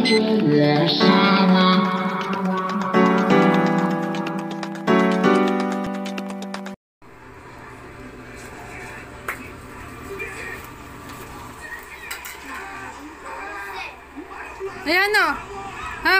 Ayan o. Ha?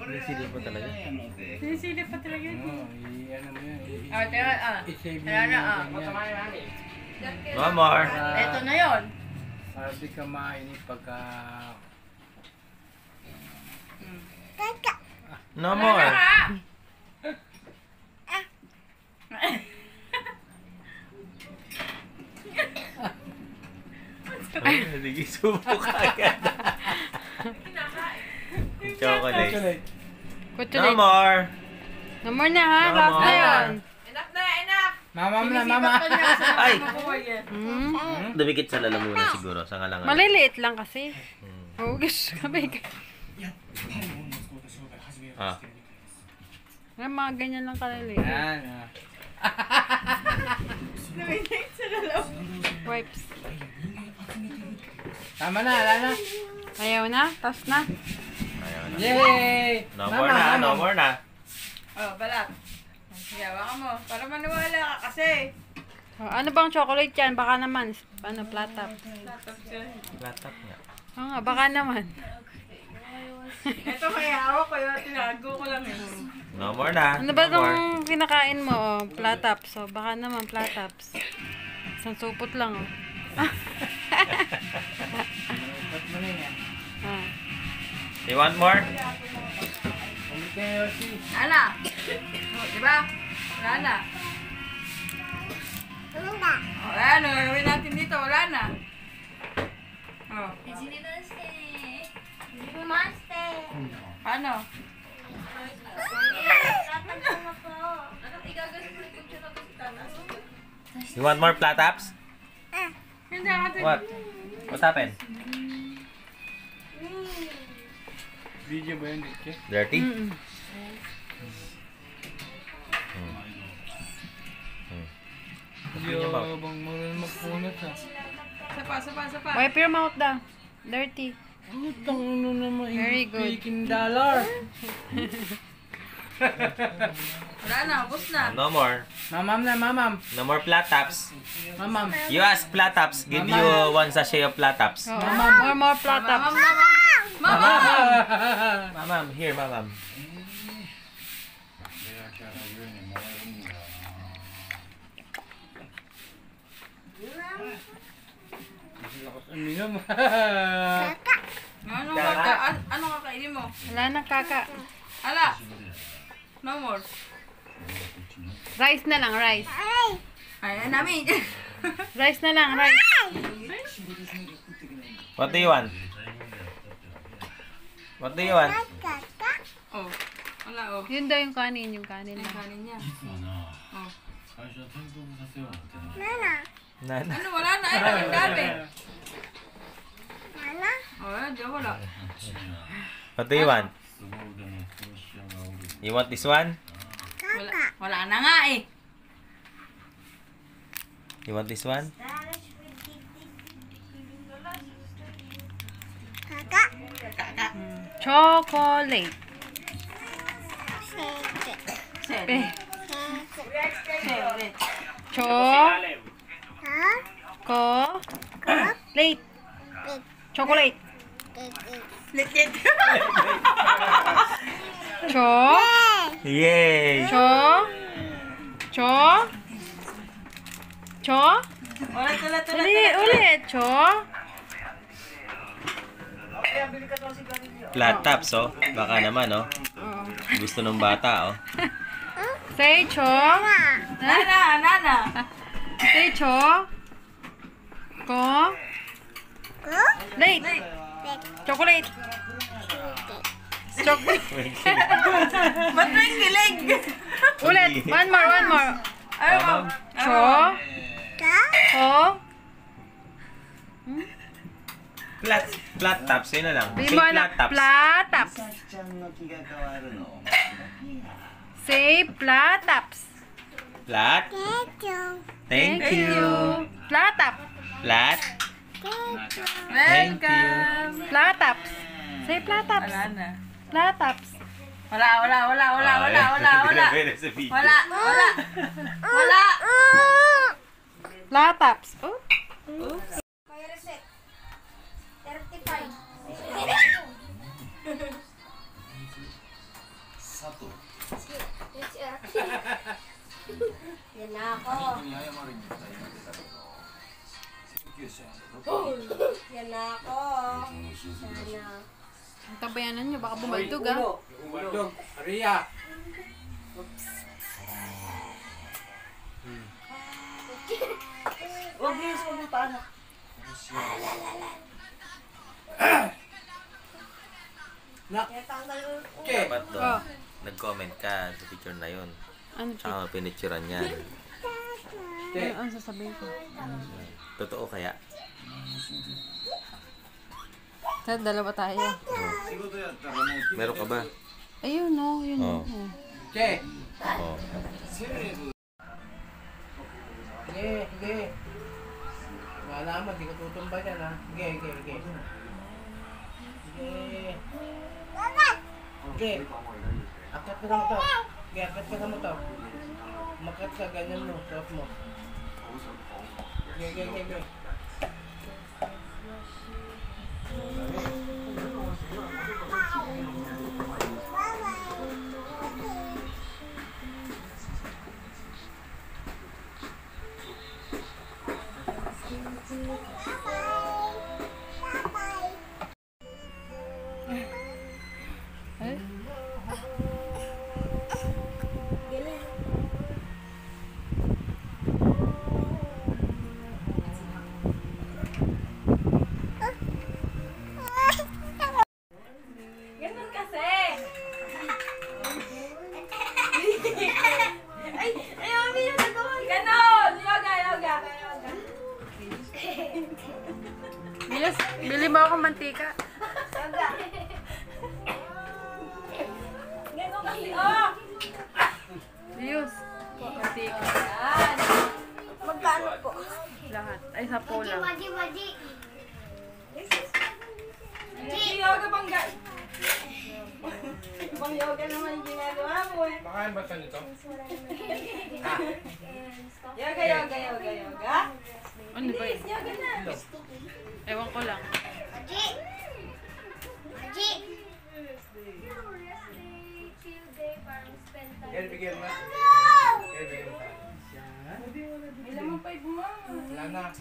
Sisilip pa talaga. Sisilip pa talaga yun. Ano mo yan? I-save mo yan. No more. Ito na yun. Para di ka mainip pagka... No more. Hindi subok agad. Chocolate. No more. No more na ha. No Last more. na yun. Enough na, enough! Mama na, mama! Ay! Hmm? Dumikit sa lalamunan siguro. Sa ngalangan. Maliliit lang kasi. Oh, gusto kami. Ah. Nga, mga ganyan lang kaliliit. Yan. Wipes. Tama na, ala na. Ayaw na? Tas na? Ayaw na. Yay! No more na. No more na. Oh, balat. Yawa ka mo. Para maniwala ka kasi. Oh, ano bang chocolate yan? Baka naman. Ano, platap. Latap nga. Oo nga, baka naman. Ito may hawak ko yun. Tinago ko lang eh. No more na. Ano ba No more. itong kinakain mo? Oh, plataps. So, baka naman plataps. Isang supot lang, oh. Ba't mo na yan? Ah. You want more? Ulit ka na, Yoshi. Ana! Oh, diba? Wala na. Oh, ano gagawin natin dito? Wala na. Oh. Paano? You want more plataps? Hindi natin. What? What happened? Video ba yun, Dike? Dirty? Mm-mm. Hindi ako bang marunong magpunat ha. Sapa. Wipe your mouth daw. Dirty. Utang ano naman. Very good. Speaking dollar. Wala na, ubos na. No more. Mamam na, mamam. No more plataps. Mamam. You ask plataps. Give you one sachet of plataps. Oh, more plataps. Mama! Mamam, here, mamam. Uminom. Ano kakainin mo? Wala na, kaka. Ala! No more. Rice na lang, rice. Ay, namin. Rice na lang, rice. What do you want? What do you want? Oh. Wala, oh. Yun daw yung kanin Ay, lang. kanin niya. Oh. Nana. Ano, wala na. Ay, ang dami. Oh, diyan wala. What do you want? You want this one? Wala na nga eh. You want this one? Chocolate. Sele. Late. Chocolate. Likit. Yay! Ulit. Plataps, oh. Baka naman, oh. Gusto ng bata, oh. Say Nana. Say late. Chocolate. Ba't may kilig? Ulit. One more. Mamam. Plataps, yun na lang. Say Bimo na. plataps. Plataps. Say plataps. Plat. Thank you. Platap. Plat. Thank you. Plataps. Say plataps. Wala na. Plataps. Wala. Sabihin. Wala. Wala. Plataps. Oh. May reset. 35. Satu. Yan na ako. Yan na ako. Sana. Ang tabayanan nyo, baka bumaldog ah. Ulo. Aria. Huwag niyo sa mga paano. Okay. Dapat doon, Oh. nag-comment ka sa picture na yun. Ano Chi? Tsaka pinicturean yan. Okay. Ano sasabihin ko? Totoo kaya? Sa dalawa tayo. Meron ka ba? Ayun no, yun Oh. no. Okay. Oo. Sige. Wala naman, di ko tutumba yan ha. Sige. Okay. Akat ka na mo to. Okay, akat ka na mo to. Makat ka, ganyan mo. Suot mo. Okay. Eh? Ganun kasi. Ay, mami yung nagawa. Ganon. Yoga. Bilis, bili mo ako mantika. Ganon kasi. Oh. Bilis. Mantika. Yan. Magkano po? Lahat. Ay, 10 lang. Maji. Yoga bang Ibang yoga naman yung ginagawa mo eh. Makain ba saan ito? Yoga. Ano ba yun? Yoga na. Ewan ko lang. Maji. Bigyan mo. May lamang pa yung Wala na. I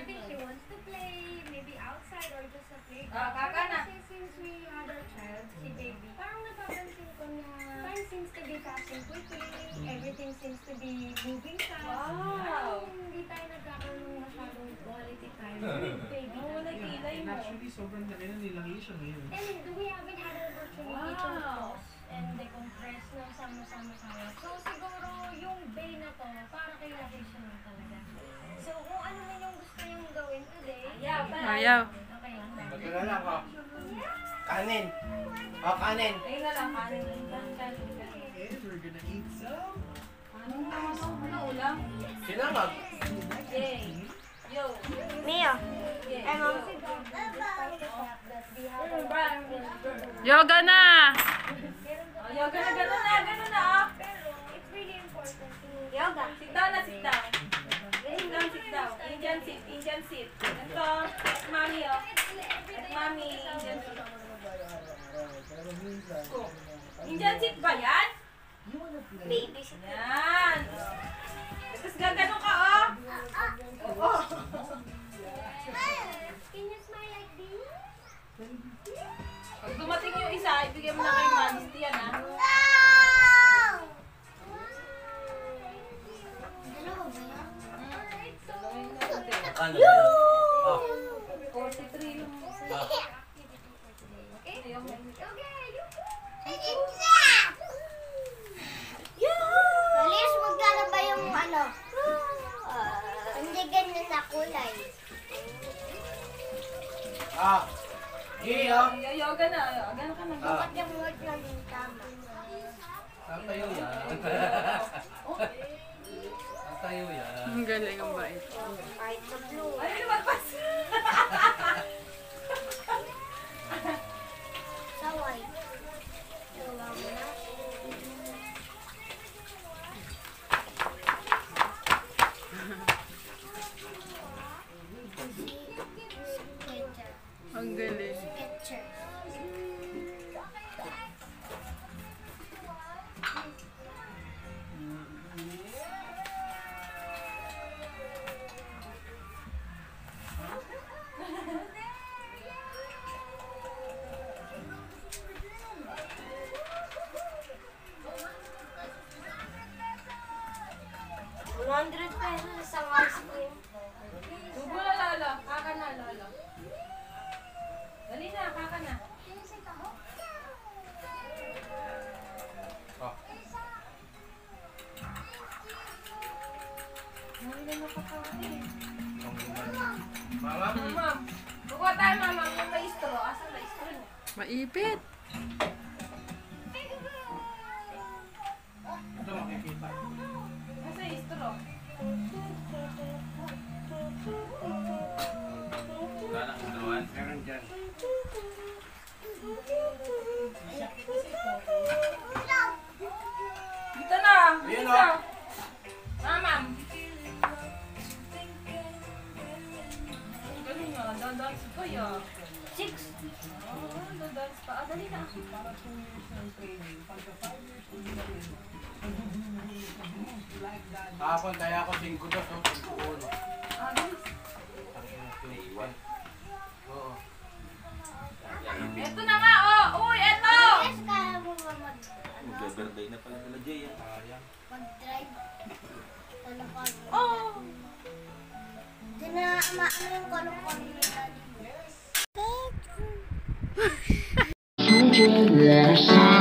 think she wants to play, maybe outside or just a playground. Kaka na. Kasi since we had our child, si baby, parang napapansin ko na time seems to be passing quickly, everything seems to be moving fast. Wow. Hindi tayo nagkakaroon ng masyadong quality time with baby. Nagkilay mo. Actually, sobrang dami na nilaki siya ngayon. And we haven't had an opportunity to pause and decompress ng sama-sama. So siguro yung bay na to, para kay Lakeisha lang talaga. So kung ano man yung gusto niyong gawin today, Ayaw. okay lang. Ba't na lang ha? Kanin. Kanin. Ayun na lang, kanin. Yes, we're gonna eat some. Ano ulam? Sinangag. Yay. Yo. Mia. Yay. Ay, ma'am. Yoga na! Yoga na, gano'n na. It's really important to Yoga. Sit down. Sit down. Indian sit. Ito, at mami, oh. At mami, Indian sit. Indian sit ba yan? Baby. Yan. Tapos gagano ka, oh. Can you smile like this? Pag dumating yung isa, ibigay mo na kay Manisty yan, ha? Ano ba? Oh. 43 yung Alis, magkano ba yung ano? Hindi ganyan na kulay. Iyo. yoga na. Gano'n ka na. Dapat yung word lang yung tama. Saan tayo yan? Saan tayo yan? Ang galing ang bait. Kahit sa blue. Ay, lumagpas. Ang galing. Picture. $100 isang ice cream. Subo na, Lolo. Kaka na, Lolo. Dali na, kaka na. Oh. Dali na nakakain. Mama? Ma'am, kukuha tayo, mama. Yung may straw. Asan may straw niya? Maipit. Ito makikita. Nasa yung straw? Wala na kung gawan. Meron dyan. Dito na. Ayun, Dito. oh. Ma'am. Ang galing nga. Dadance ko ya. 6. Dadance pa. Dali na. Kahapon kaya ako 5 dos, 5 Dali. Naiwan. Oo. Ito na nga, oh. Uy, eto. Yes, kaya mo ba Mag-birthday na pala nila Jay. Sayang. mag-drive? Kalapag. Oh. Hindi na maano yung kalapag ni daddy mo. You just wanna